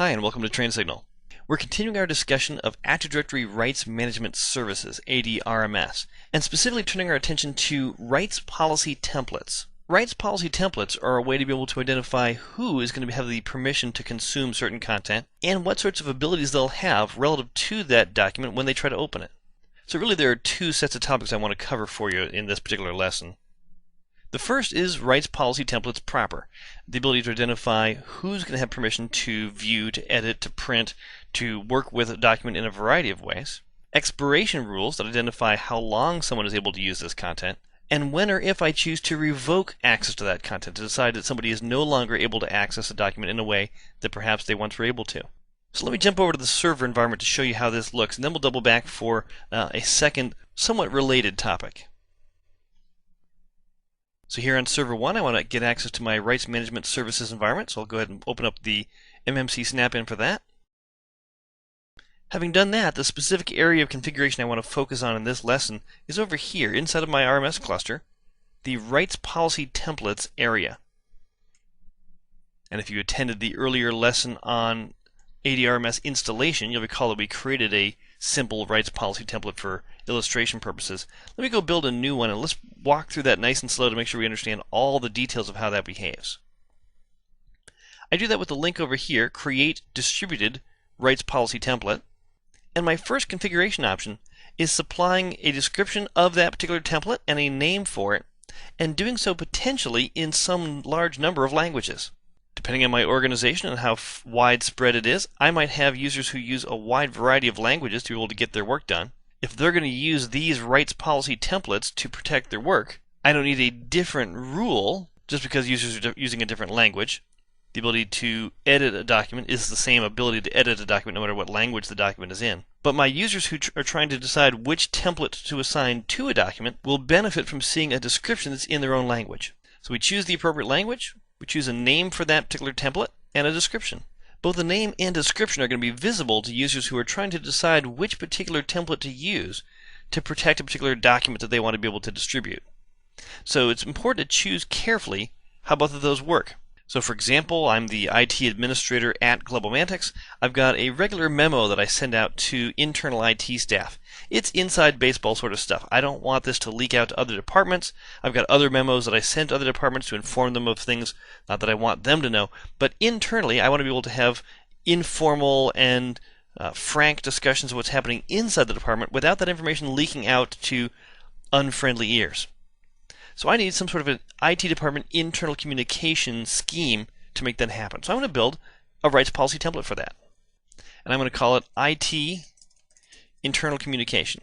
Hi, and welcome to TrainSignal. We're continuing our discussion of Active Directory Rights Management Services, ADRMS, and specifically turning our attention to rights policy templates. Rights policy templates are a way to be able to identify who is going to have the permission to consume certain content and what sorts of abilities they'll have relative to that document when they try to open it. So really there are two sets of topics I want to cover for you in this particular lesson. The first is rights policy templates proper, the ability to identify who's going to have permission to view, to edit, to print, to work with a document in a variety of ways. Expiration rules that identify how long someone is able to use this content, and when or if I choose to revoke access to that content, to decide that somebody is no longer able to access a document in a way that perhaps they once were able to. So let me jump over to the server environment to show you how this looks, and then we'll double back for a second, somewhat related topic. So here on server 1, I want to get access to my Rights Management Services environment, so I'll go ahead and open up the MMC snap-in for that. Having done that, the specific area of configuration I want to focus on in this lesson is over here, inside of my RMS cluster, the Rights Policy Templates area. And if you attended the earlier lesson on ADRMS installation, you'll recall that we created a simple rights policy template for illustration purposes. Let me go build a new one, and let's walk through that nice and slow to make sure we understand all the details of how that behaves. I do that with the link over here, Create Distributed Rights Policy Template, and my first configuration option is supplying a description of that particular template and a name for it, and doing so potentially in some large number of languages. Depending on my organization and how widespread it is, I might have users who use a wide variety of languages to be able to get their work done. If they're going to use these rights policy templates to protect their work, I don't need a different rule just because users are using a different language. The ability to edit a document is the same ability to edit a document no matter what language the document is in. But my users who are trying to decide which template to assign to a document will benefit from seeing a description that's in their own language. So we choose the appropriate language. We choose a name for that particular template and a description. Both the name and description are going to be visible to users who are trying to decide which particular template to use to protect a particular document that they want to be able to distribute. So it's important to choose carefully how both of those work. So for example, I'm the IT administrator at GlobalMantics. I've got a regular memo that I send out to internal IT staff. It's inside baseball sort of stuff. I don't want this to leak out to other departments. I've got other memos that I send to other departments to inform them of things, not that I want them to know, but internally I want to be able to have informal and frank discussions of what's happening inside the department without that information leaking out to unfriendly ears. So I need some sort of an IT department internal communication scheme to make that happen. So I'm going to build a rights policy template for that. And I'm going to call it IT internal communication.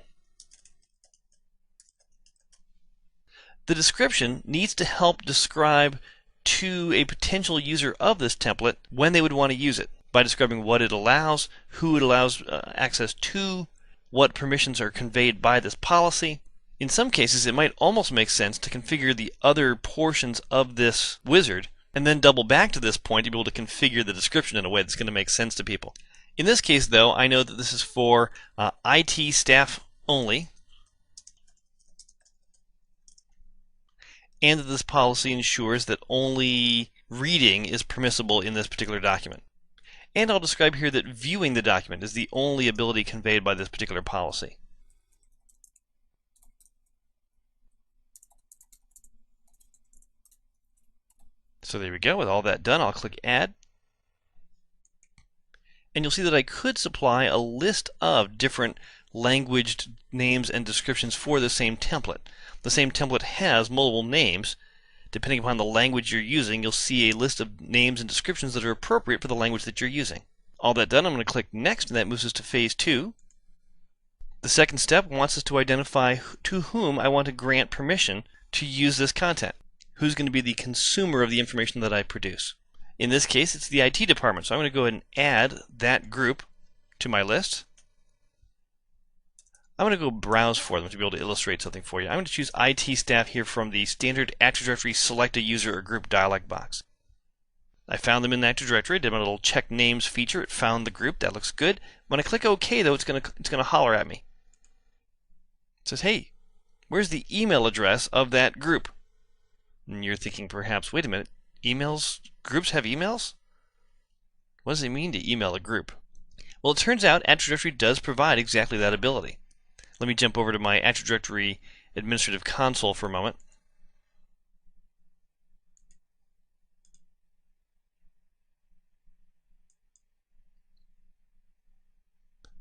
The description needs to help describe to a potential user of this template when they would want to use it by describing what it allows, who it allows access to, what permissions are conveyed by this policy. In some cases, it might almost make sense to configure the other portions of this wizard and then double back to this point to be able to configure the description in a way that's going to make sense to people. In this case, though, I know that this is for IT staff only, and that this policy ensures that only reading is permissible in this particular document. And I'll describe here that viewing the document is the only ability conveyed by this particular policy. So there we go. With all that done, I'll click Add. And you'll see that I could supply a list of different languaged names and descriptions for the same template. The same template has multiple names. Depending upon the language you're using, you'll see a list of names and descriptions that are appropriate for the language that you're using. All that done, I'm going to click Next, and that moves us to Phase 2. The second step wants us to identify to whom I want to grant permission to use this content. Who's going to be the consumer of the information that I produce. In this case, it's the IT department, so I'm going to go ahead and add that group to my list. I'm going to go browse for them to be able to illustrate something for you. I'm going to choose IT staff here from the standard Active Directory Select a User or Group dialog box. I found them in the Active Directory, did my little check names feature, it found the group, that looks good. When I click OK though, it's going to holler at me. It says, hey, where's the email address of that group? And you're thinking perhaps, wait a minute, emails, groups have emails? What does it mean to email a group? Well, it turns out Active Directory does provide exactly that ability. Let me jump over to my Active Directory administrative console for a moment.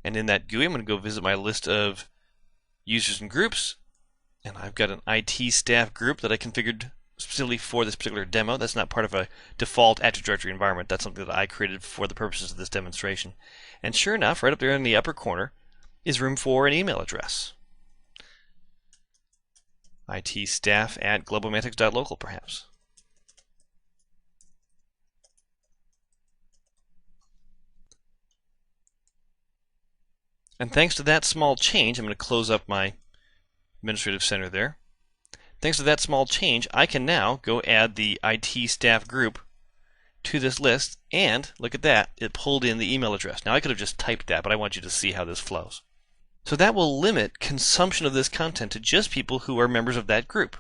And in that GUI, I'm going to go visit my list of users and groups. And I've got an IT staff group that I configured specifically for this particular demo. That's not part of a default Active Directory environment. That's something that I created for the purposes of this demonstration. And sure enough, right up there in the upper corner is room for an email address. itstaff@globomantics.local, perhaps. And thanks to that small change, I'm going to close up my administrative center there. Thanks to that small change, I can now go add the IT staff group to this list, and look at that, it pulled in the email address. Now I could have just typed that, but I want you to see how this flows. So that will limit consumption of this content to just people who are members of that group.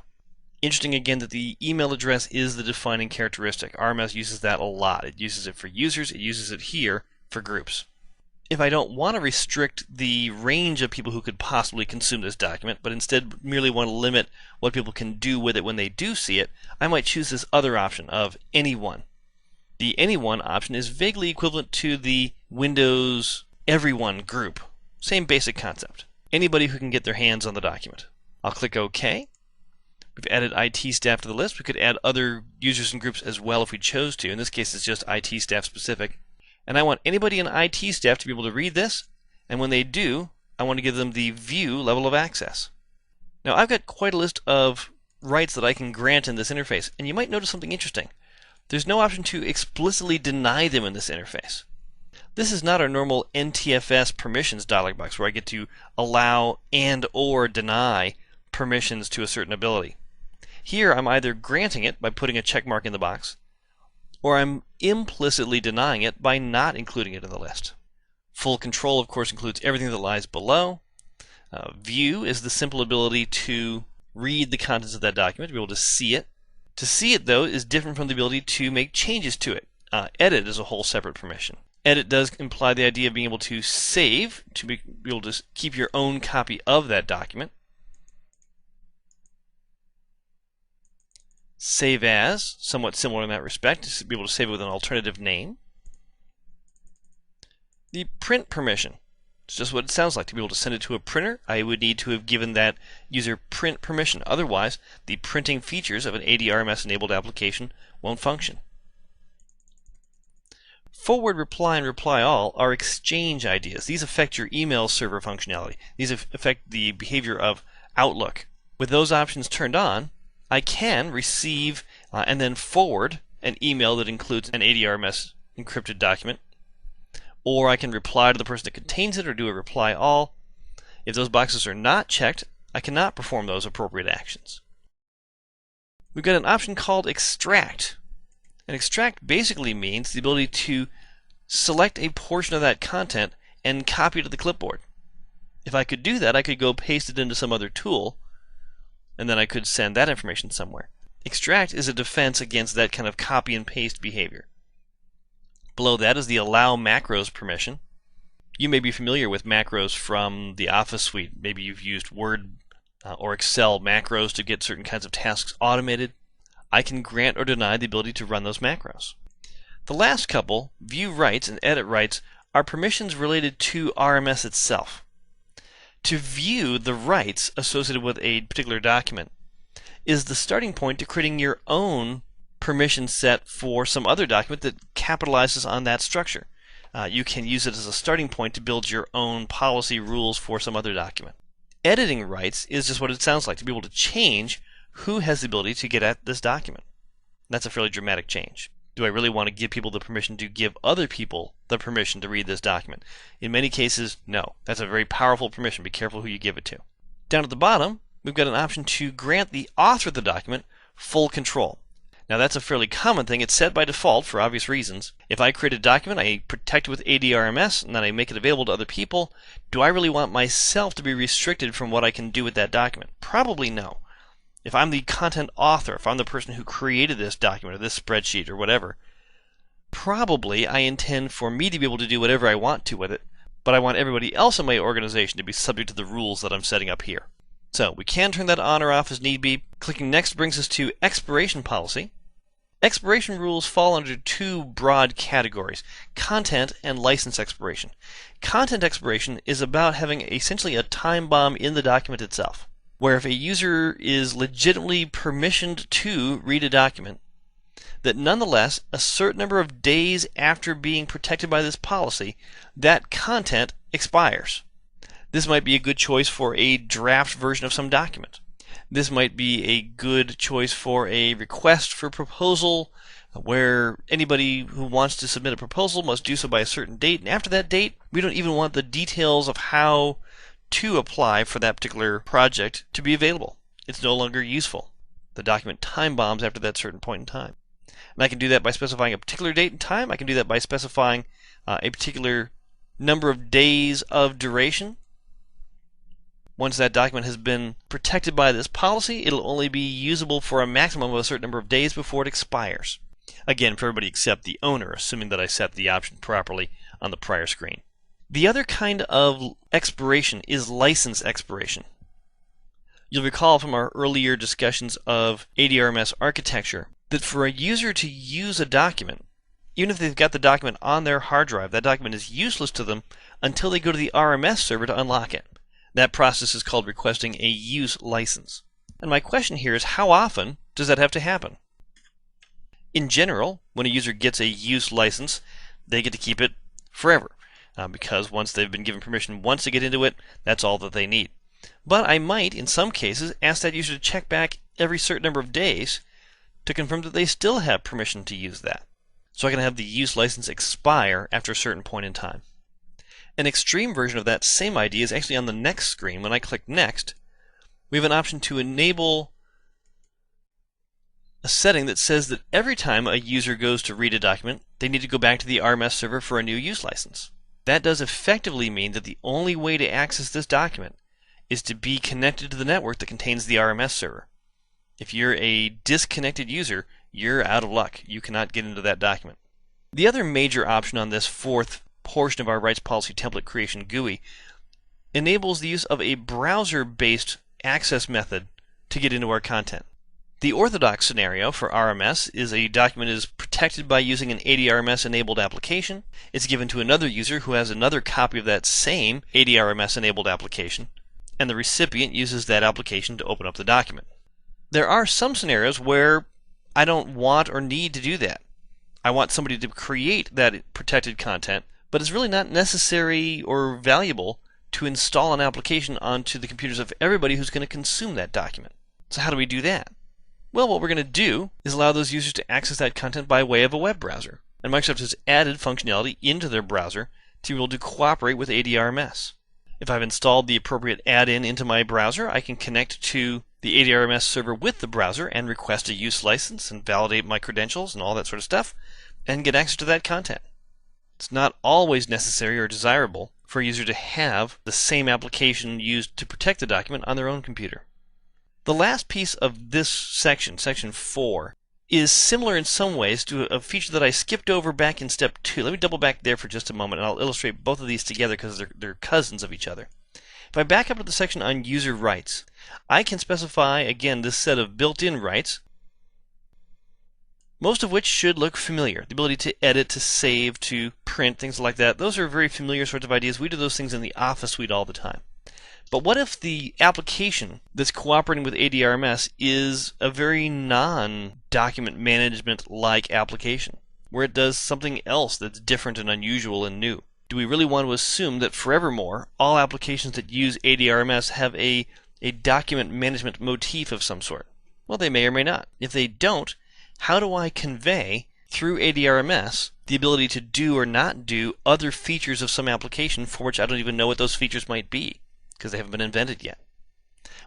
Interesting again that the email address is the defining characteristic. RMS uses that a lot. It uses it for users, it uses it here for groups. If I don't want to restrict the range of people who could possibly consume this document, but instead merely want to limit what people can do with it when they do see it, I might choose this other option of anyone. The anyone option is vaguely equivalent to the Windows everyone group. Same basic concept. Anybody who can get their hands on the document. I'll click OK. We've added IT staff to the list. We could add other users and groups as well if we chose to. In this case, it's just IT staff specific. And I want anybody in IT staff to be able to read this, and when they do, I want to give them the view level of access. Now I've got quite a list of rights that I can grant in this interface, and you might notice something interesting. There's no option to explicitly deny them in this interface. This is not our normal NTFS permissions dialog box where I get to allow and or deny permissions to a certain ability. Here I'm either granting it by putting a check mark in the box, or I'm implicitly denying it by not including it in the list. Full control, of course, includes everything that lies below. View is the simple ability to read the contents of that document, to be able to see it. To see it, though, is different from the ability to make changes to it. Edit is a whole separate permission. Edit does imply the idea of being able to save, to be able to keep your own copy of that document. Save as, somewhat similar in that respect, to be able to save it with an alternative name. The print permission, it's just what it sounds like. To be able to send it to a printer, I would need to have given that user print permission. Otherwise, the printing features of an ADRMS enabled application won't function. Forward reply and reply all are exchange ideas. These affect your email server functionality. These affect the behavior of Outlook. With those options turned on, I can receive and then forward an email that includes an ADRMS encrypted document, or I can reply to the person that contains it or do a reply all. If those boxes are not checked, I cannot perform those appropriate actions. We've got an option called extract. And extract basically means the ability to select a portion of that content and copy it to the clipboard. If I could do that, I could go paste it into some other tool, and then I could send that information somewhere. Extract is a defense against that kind of copy and paste behavior. Below that is the allow macros permission. You may be familiar with macros from the Office suite. Maybe you've used Word or Excel macros to get certain kinds of tasks automated. I can grant or deny the ability to run those macros. The last couple, view rights and edit rights, are permissions related to RMS itself. To view the rights associated with a particular document is the starting point to creating your own permission set for some other document that capitalizes on that structure. You can use it as a starting point to build your own policy rules for some other document. Editing rights is just what it sounds like, to be able to change who has the ability to get at this document. That's a fairly dramatic change. Do I really want to give people the permission to give other people the permission to read this document? In many cases, no. That's a very powerful permission. Be careful who you give it to. Down at the bottom, we've got an option to grant the author of the document full control. Now that's a fairly common thing. It's set by default for obvious reasons. If I create a document, I protect it with ADRMS, and then I make it available to other people, do I really want myself to be restricted from what I can do with that document? Probably no. If I'm the content author, if I'm the person who created this document or this spreadsheet or whatever, Probably I intend for me to be able to do whatever I want to with it, but I want everybody else in my organization to be subject to the rules that I'm setting up here. So we can turn that on or off as need be. Clicking Next brings us to expiration policy. Expiration rules fall under two broad categories: content and license expiration. Content expiration is about having essentially a time bomb in the document itself, where if a user is legitimately permissioned to read a document, that nonetheless, a certain number of days after being protected by this policy, that content expires. This might be a good choice for a draft version of some document. This might be a good choice for a request for proposal, where anybody who wants to submit a proposal must do so by a certain date, and after that date, we don't even want the details of how to apply for that particular project to be available. It's no longer useful. The document time bombs after that certain point in time. And I can do that by specifying a particular date and time. I can do that by specifying a particular number of days of duration. Once that document has been protected by this policy, it'll only be usable for a maximum of a certain number of days before it expires. Again, for everybody except the owner, assuming that I set the option properly on the prior screen. The other kind of expiration is license expiration. You'll recall from our earlier discussions of ADRMS architecture that for a user to use a document, even if they've got the document on their hard drive, that document is useless to them until they go to the RMS server to unlock it. That process is called requesting a use license. And my question here is, how often does that have to happen? In general, when a user gets a use license, they get to keep it forever, because once they've been given permission once to get into it, that's all that they need. But I might, in some cases, ask that user to check back every certain number of days to confirm that they still have permission to use that. So I can have the use license expire after a certain point in time. An extreme version of that same idea is actually on the next screen. When I click Next, we have an option to enable a setting that says that every time a user goes to read a document, they need to go back to the RMS server for a new use license. That does effectively mean that the only way to access this document is to be connected to the network that contains the RMS server. If you're a disconnected user, you're out of luck. You cannot get into that document. The other major option on this fourth portion of our rights policy template creation GUI enables the use of a browser-based access method to get into our content. The orthodox scenario for RMS is a document is protected by using an ADRMS-enabled application. It's given to another user who has another copy of that same ADRMS-enabled application, and the recipient uses that application to open up the document. There are some scenarios where I don't want or need to do that. I want somebody to create that protected content, but it's really not necessary or valuable to install an application onto the computers of everybody who's going to consume that document. So how do we do that? Well, what we're going to do is allow those users to access that content by way of a web browser. And Microsoft has added functionality into their browser to be able to cooperate with ADRMS. If I've installed the appropriate add-in into my browser, I can connect to the ADRMS server with the browser and request a use license and validate my credentials and all that sort of stuff, and get access to that content. It's not always necessary or desirable for a user to have the same application used to protect the document on their own computer. The last piece of this section, section 4, is similar in some ways to a feature that I skipped over back in step 2. Let me double back there for just a moment, and I'll illustrate both of these together because they're cousins of each other. If I back up to the section on user rights, I can specify, again, this set of built-in rights, most of which should look familiar. The ability to edit, to save, to print, things like that. Those are very familiar sorts of ideas. We do those things in the Office suite all the time. But what if the application that's cooperating with ADRMS is a very non-document management-like application, where it does something else that's different and unusual and new? Do we really want to assume that forevermore all applications that use ADRMS have a document management motif of some sort? Well, they may or may not. If they don't, how do I convey through ADRMS the ability to do or not do other features of some application for which I don't even know what those features might be, because they haven't been invented yet?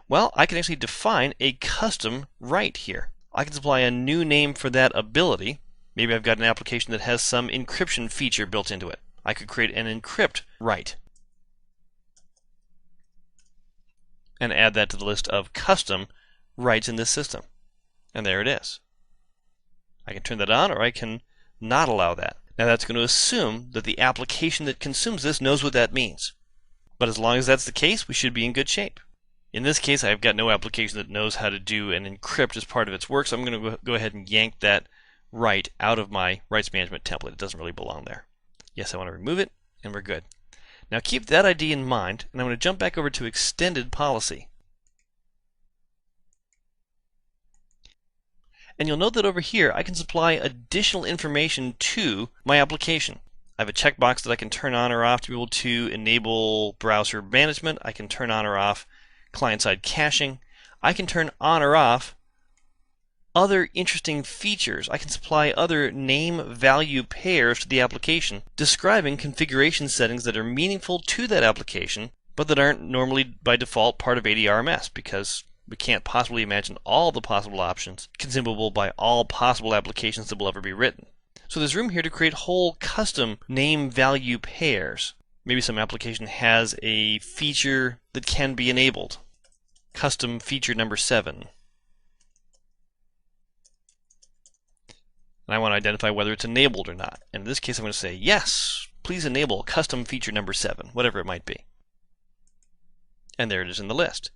Well, I can actually define a custom right here. I can supply a new name for that ability. Maybe I've got an application that has some encryption feature built into it. I could create an encrypt right and add that to the list of custom rights in this system. And there it is. I can turn that on, or I can not allow that. Now that's going to assume that the application that consumes this knows what that means. But as long as that's the case, we should be in good shape. In this case, I've got no application that knows how to do an encrypt as part of its work, so I'm going to go ahead and yank that right out of my rights management template. It doesn't really belong there. Yes, I want to remove it, and we're good. Now keep that ID in mind, and I'm going to jump back over to extended policy. And you'll note that over here I can supply additional information to my application. I have a checkbox that I can turn on or off to be able to enable browser management. I can turn on or off client-side caching. I can turn on or off other interesting features. I can supply other name-value pairs to the application, describing configuration settings that are meaningful to that application, but that aren't normally by default part of ADRMS, because we can't possibly imagine all the possible options consumable by all possible applications that will ever be written. So there's room here to create whole custom name-value pairs. Maybe some application has a feature that can be enabled. Custom feature number 7. And I want to identify whether it's enabled or not. And in this case, I'm going to say, yes, please enable custom feature number 7, whatever it might be. And there it is in the list.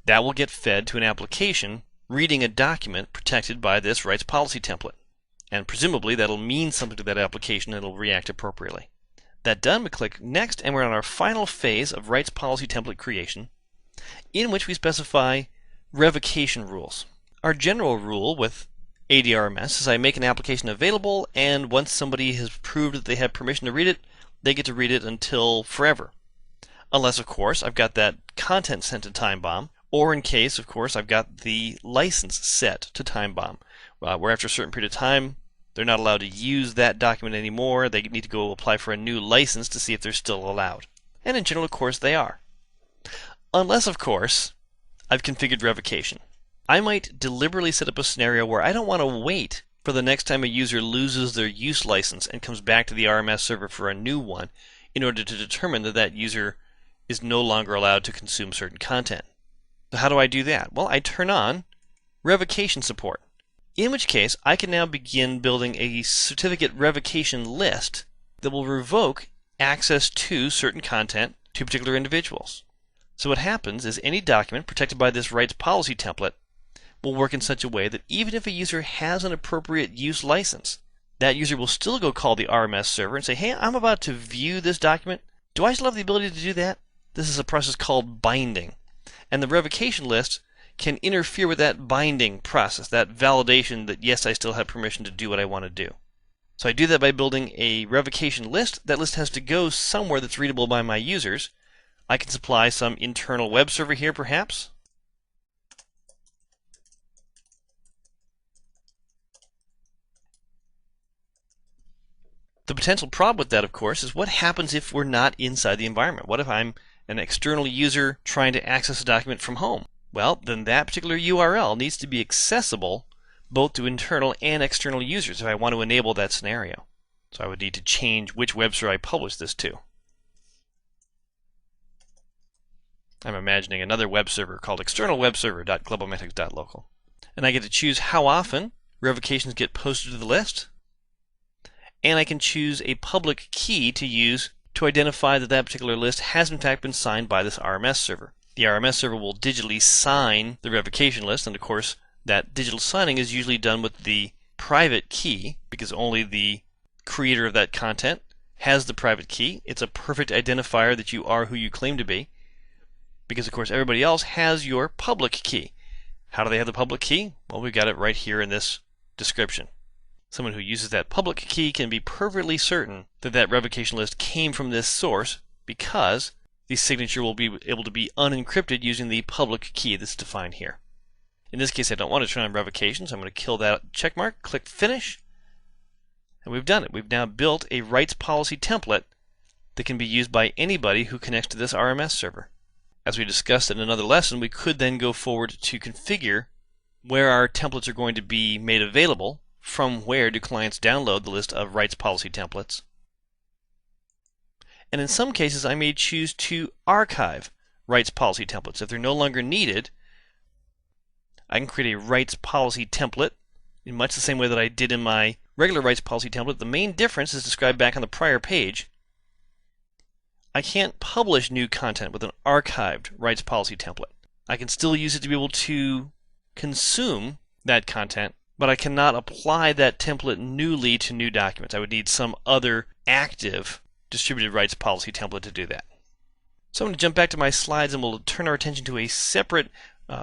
That will get fed to an application reading a document protected by this rights policy template. And presumably that'll mean something to that application and it'll react appropriately. That done, we click Next, and we're on our final phase of rights policy template creation, in which we specify revocation rules. Our general rule with ADRMS is I make an application available, and once somebody has proved that they have permission to read it, they get to read it until forever. Unless, of course, I've got that content sent to TimeBomb, or in case, of course, I've got the license set to TimeBomb, where after a certain period of time, they're not allowed to use that document anymore. They need to go apply for a new license to see if they're still allowed. And in general, of course, they are. Unless, of course, I've configured revocation. I might deliberately set up a scenario where I don't want to wait for the next time a user loses their use license and comes back to the RMS server for a new one in order to determine that that user is no longer allowed to consume certain content. So how do I do that? Well, I turn on revocation support, in which case I can now begin building a certificate revocation list that will revoke access to certain content to particular individuals. So what happens is any document protected by this rights policy template will work in such a way that even if a user has an appropriate use license, that user will still go call the RMS server and say, hey, I'm about to view this document. Do I still have the ability to do that? This is a process called binding. And the revocation list can interfere with that binding process, that validation that yes, I still have permission to do what I want to do. So I do that by building a revocation list. That list has to go somewhere that's readable by my users. I can supply some internal web server here, perhaps. The potential problem with that, of course, is what happens if we're not inside the environment? What if I'm an external user trying to access a document from home? Well, then that particular URL needs to be accessible both to internal and external users if I want to enable that scenario. So I would need to change which web server I publish this to. I'm imagining another web server called externalwebserver.globalmetrics.local. And I get to choose how often revocations get posted to the list. And I can choose a public key to use to identify that that particular list has in fact been signed by this RMS server. The RMS server will digitally sign the revocation list, and of course that digital signing is usually done with the private key, because only the creator of that content has the private key. It's a perfect identifier that you are who you claim to be, because of course everybody else has your public key. How do they have the public key? Well, we've got it right here in this description. Someone who uses that public key can be perfectly certain that that revocation list came from this source, because the signature will be able to be unencrypted using the public key that's defined here. In this case, I don't want to turn on revocation, so I'm going to kill that check mark, click Finish, and we've done it. We've now built a rights policy template that can be used by anybody who connects to this RMS server. As we discussed in another lesson, we could then go forward to configure where our templates are going to be made available. From where do clients download the list of rights policy templates? And in some cases, I may choose to archive rights policy templates. If they're no longer needed, I can create a rights policy template in much the same way that I did in my regular rights policy template, the main difference is described back on the prior page. I can't publish new content with an archived rights policy template. I can still use it to be able to consume that content, but I cannot apply that template newly to new documents. I would need some other active distributed rights policy template to do that. So I'm going to jump back to my slides and we'll turn our attention to a separate,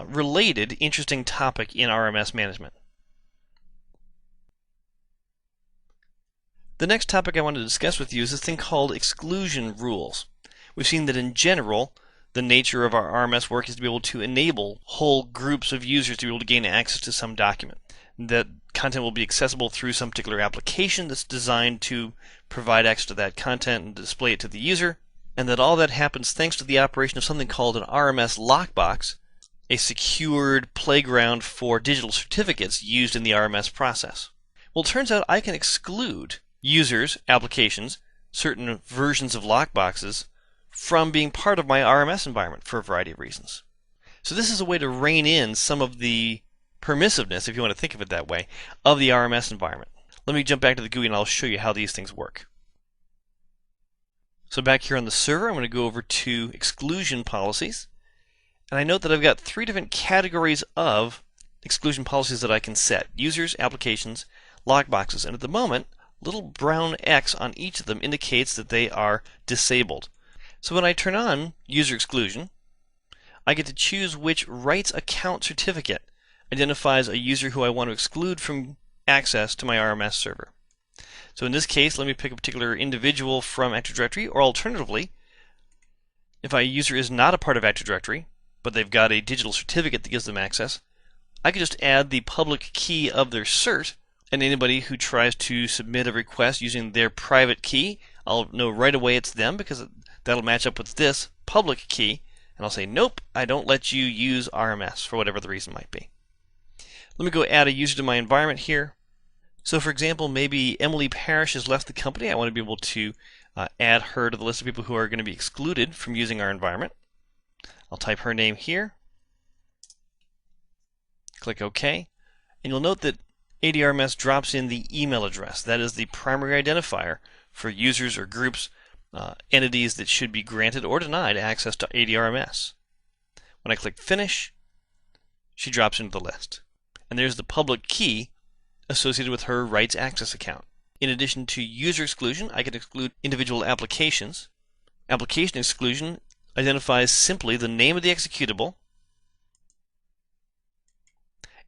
related, interesting topic in RMS management. The next topic I want to discuss with you is this thing called exclusion rules. We've seen that in general, the nature of our RMS work is to be able to enable whole groups of users to be able to gain access to some document. That content will be accessible through some particular application that's designed to provide access to that content and display it to the user, and that all that happens thanks to the operation of something called an RMS lockbox, a secured playground for digital certificates used in the RMS process. Well, it turns out I can exclude users, applications, certain versions of lockboxes from being part of my RMS environment for a variety of reasons. So this is a way to rein in some of the permissiveness, if you want to think of it that way, of the RMS environment. Let me jump back to the GUI and I'll show you how these things work. So back here on the server, I'm going to go over to exclusion policies. And I note that I've got 3 different categories of exclusion policies that I can set. Users, applications, lockboxes. And at the moment, a little brown X on each of them indicates that they are disabled. So when I turn on user exclusion, I get to choose which rights account certificate identifies a user who I want to exclude from access to my RMS server. So in this case, let me pick a particular individual from Active Directory, or alternatively, if a user is not a part of Active Directory, but they've got a digital certificate that gives them access, I could just add the public key of their cert, and anybody who tries to submit a request using their private key, I'll know right away it's them because that'll match up with this public key, and I'll say, nope, I don't let you use RMS for whatever the reason might be. Let me go add a user to my environment here. So for example, maybe Emily Parrish has left the company. I want to be able to add her to the list of people who are going to be excluded from using our environment. I'll type her name here. Click OK. And you'll note that ADRMS drops in the email address. That is the primary identifier for users or groups, entities that should be granted or denied access to ADRMS. When I click Finish, she drops into the list. And there's the public key associated with her rights access account. In addition to user exclusion, I can exclude individual applications. Application exclusion identifies simply the name of the executable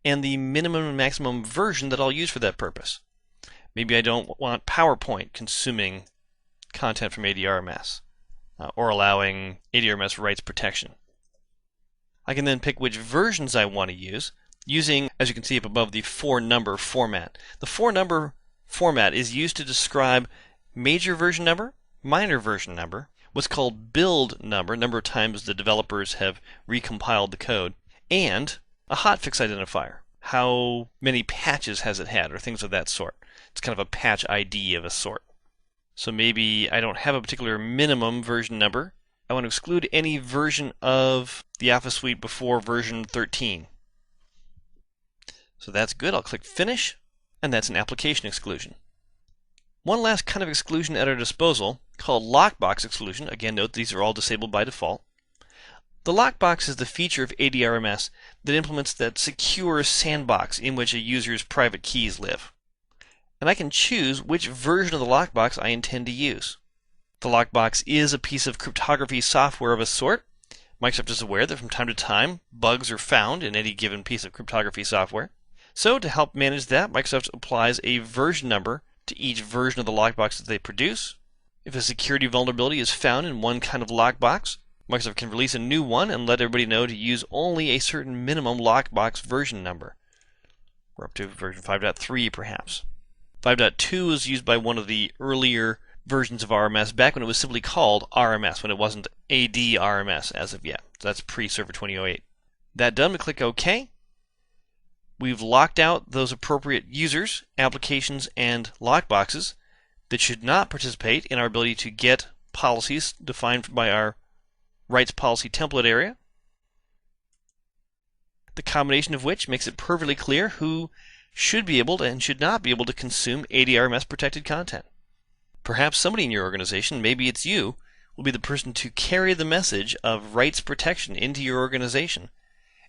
and the minimum and maximum version that I'll use for that purpose. Maybe I don't want PowerPoint consuming content from ADRMS or allowing ADRMS rights protection. I can then pick which versions I want to use using, as you can see up above, the 4-number format. The 4-number format is used to describe major version number, minor version number, what's called build number of times the developers have recompiled the code, and a hotfix identifier. How many patches has it had, or things of that sort. It's kind of a patch ID of a sort. So maybe I don't have a particular minimum version number. I want to exclude any version of the Office Suite before version 13. So that's good. I'll click Finish, and that's an application exclusion. One last kind of exclusion at our disposal, called lockbox exclusion. Again, note these are all disabled by default. The lockbox is the feature of ADRMS that implements that secure sandbox in which a user's private keys live. And I can choose which version of the lockbox I intend to use. The lockbox is a piece of cryptography software of a sort. Microsoft is aware that from time to time, bugs are found in any given piece of cryptography software. So to help manage that, Microsoft applies a version number to each version of the lockbox that they produce. If a security vulnerability is found in one kind of lockbox, Microsoft can release a new one and let everybody know to use only a certain minimum lockbox version number. We're up to version 5.3 perhaps. 5.2 is used by one of the earlier versions of RMS back when it was simply called RMS, when it wasn't ADRMS as of yet. So that's pre-Server 2008. That done, we click OK. We've locked out those appropriate users, applications, and lockboxes that should not participate in our ability to get policies defined by our rights policy template area. The combination of which makes it perfectly clear who should be able to and should not be able to consume ADRMS protected content. Perhaps somebody in your organization, maybe it's you, will be the person to carry the message of rights protection into your organization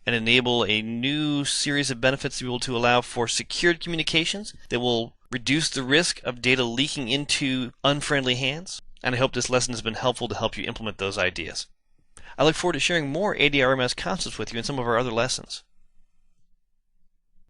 and enable a new series of benefits to be able to allow for secured communications that will reduce the risk of data leaking into unfriendly hands. And I hope this lesson has been helpful to help you implement those ideas. I look forward to sharing more ADRMS concepts with you in some of our other lessons.